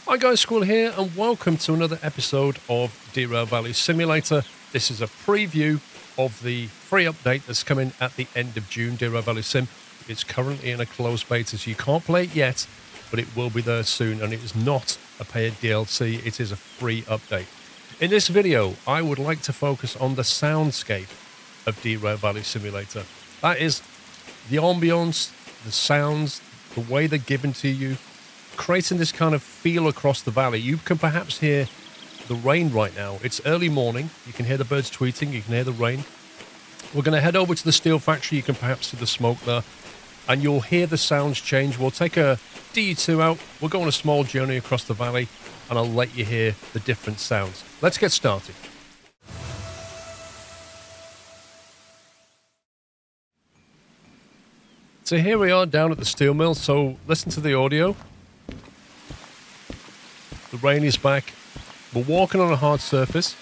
Hi guys, Squirrel here, and welcome to another episode of Derail Valley Simulator. This is a preview of the free update that's coming at the end of June, Derail Valley Sim. It's currently in a closed beta, so you can't play it yet, but it will be there soon, and it is not a paid DLC, it is a free update. In this video, I would like to focus on the soundscape of Derail Valley Simulator. That is the ambience, the sounds, the way they're given to you, creating this kind of feel across the valley. You can perhaps hear the rain right now. It's early morning. You can hear the birds tweeting. You can hear the rain. We're going to head over to the steel factory. You can perhaps see the smoke there. And you'll hear the sounds change. We'll take a D2 out. We'll go on a small journey across the valley. And I'll let you hear the different sounds. Let's get started. So here we are down at the steel mill. So listen to the audio. The rain is back. We're walking on a hard surface.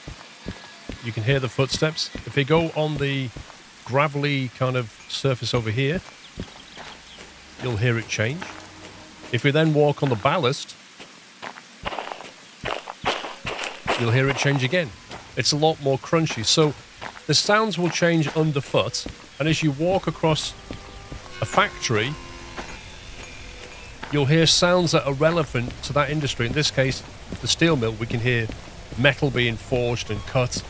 You can hear the footsteps. If you go on the gravelly kind of surface over here, you'll hear it change. If we then walk on the ballast, you'll hear it change again. It's a lot more crunchy. So the sounds will change underfoot. And as you walk across a factory, you'll hear sounds that are relevant to that industry. In this case, the steel mill, we can hear metal being forged and cut.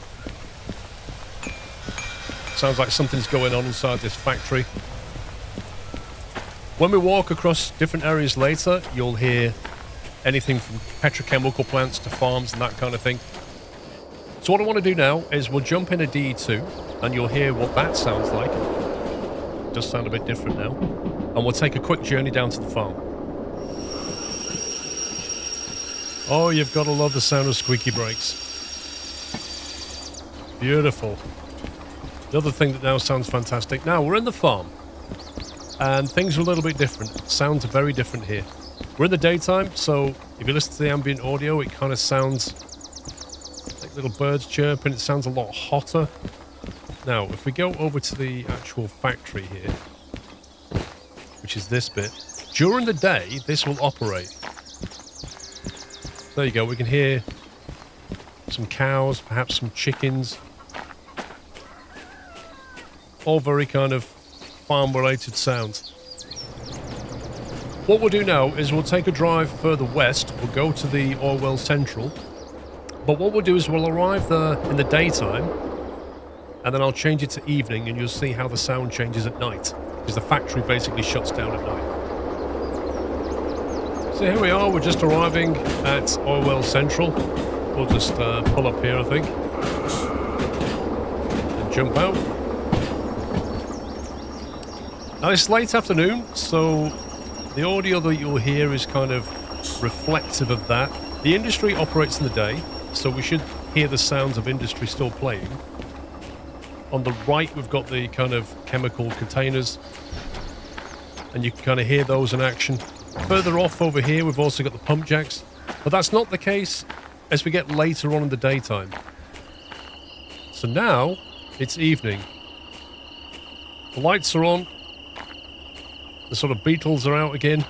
Sounds like something's going on inside this factory. When we walk across different areas later, you'll hear anything from petrochemical plants to farms and that kind of thing. So what I want to do now is we'll jump in a D2 and you'll hear what that sounds like. It does sound a bit different now. And we'll take a quick journey down to the farm. Oh, you've got to love the sound of squeaky brakes. Beautiful. The other thing that now sounds fantastic. Now, we're in the farm. And things are a little bit different. Sounds are very different here. We're in the daytime, so if you listen to the ambient audio, it kind of sounds like little birds chirping. It sounds a lot hotter. Now, if we go over to the actual factory here, which is this bit, during the day, this will operate. There you go, we can hear some cows, perhaps some chickens. All very kind of farm-related sounds. What we'll do now is we'll take a drive further west. We'll go to the oil well central. But what we'll do is we'll arrive there in the daytime, and then I'll change it to evening, and you'll see how the sound changes at night, because the factory basically shuts down at night. So here we are, we're just arriving at Oil Well Central. We'll just pull up here, I think, and jump out. Now it's late afternoon, so the audio that you'll hear is kind of reflective of that. The industry operates in the day, so we should hear the sounds of industry still playing. On the right, we've got the kind of chemical containers, and you can kind of hear those in action. Further off over here, we've also got the pump jacks, but that's not the case as we get later on in the daytime. So now, it's evening. The lights are on. The sort of beetles are out again.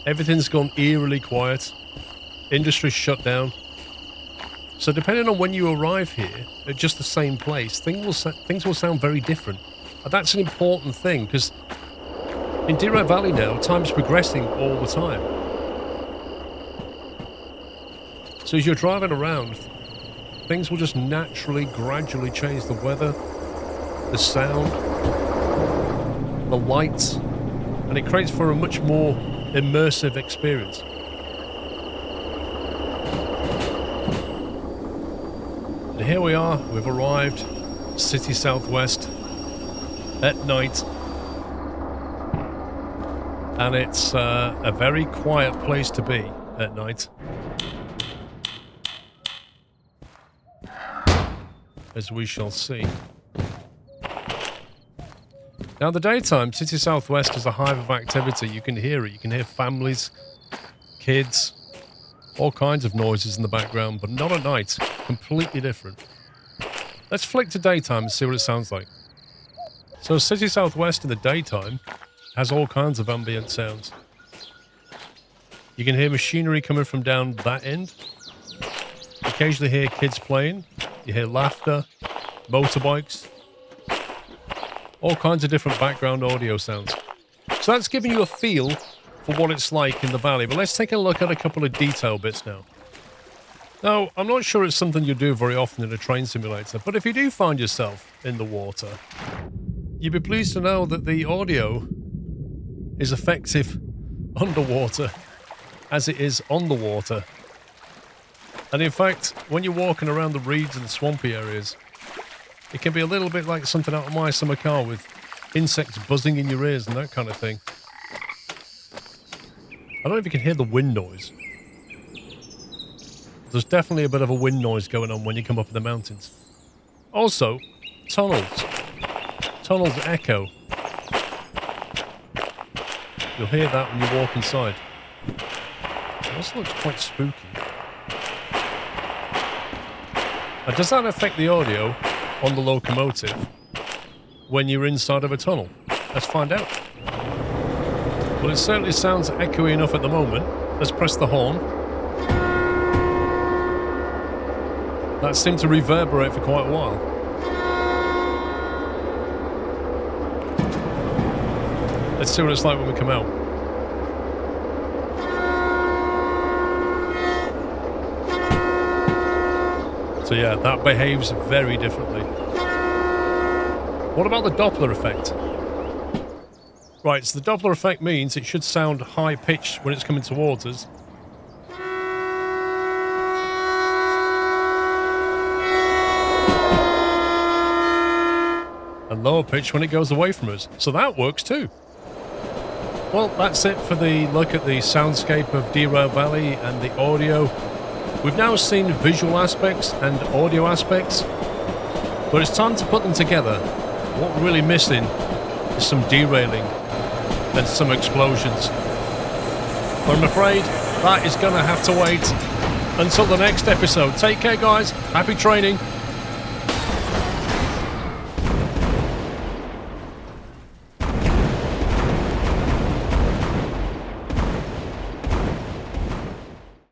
Everything's gone eerily quiet. Industry's shut down. So depending on when you arrive here, at just the same place, things will sound very different. And that's an important thing, because in Derail Valley now, time's progressing all the time. So as you're driving around, things will just naturally, gradually change. The weather, the sound, the lights, and it creates for a much more immersive experience. And here we are, we've arrived, City Southwest, at night. And it's a very quiet place to be at night. As we shall see. Now, in the daytime, City Southwest is a hive of activity. You can hear it. You can hear families, kids, all kinds of noises in the background, but not at night. Completely different. Let's flick to daytime and see what it sounds like. So City Southwest in the daytime has all kinds of ambient sounds. You can hear machinery coming from down that end. You occasionally hear kids playing. You hear laughter, motorbikes, all kinds of different background audio sounds. So that's giving you a feel for what it's like in the valley. But let's take a look at a couple of detail bits now. Now, I'm not sure it's something you do very often in a train simulator, but if you do find yourself in the water, you'd be pleased to know that the audio is effective underwater as it is on the water. And in fact, when you're walking around the reeds and swampy areas, it can be a little bit like something out of My Summer Car with insects buzzing in your ears and that kind of thing. I don't know if you can hear the wind noise. There's definitely a bit of a wind noise going on when you come up the mountains. Also, tunnels. Tunnels echo. You'll hear that when you walk inside. This looks quite spooky. Now, does that affect the audio on the locomotive when you're inside of a tunnel? Let's find out. Well, it certainly sounds echoey enough at the moment. Let's press the horn. That seemed to reverberate for quite a while. Let's see what it's like when we come out. So yeah, that behaves very differently. What about the Doppler effect? Right, so the Doppler effect means it should sound high-pitched when it's coming towards us. And lower pitch when it goes away from us. So that works too. Well, that's it for the look at the soundscape of Derail Valley and the audio. We've now seen visual aspects and audio aspects, but it's time to put them together. What we're really missing is some derailing and some explosions. But I'm afraid that is going to have to wait until the next episode. Take care, guys. Happy training.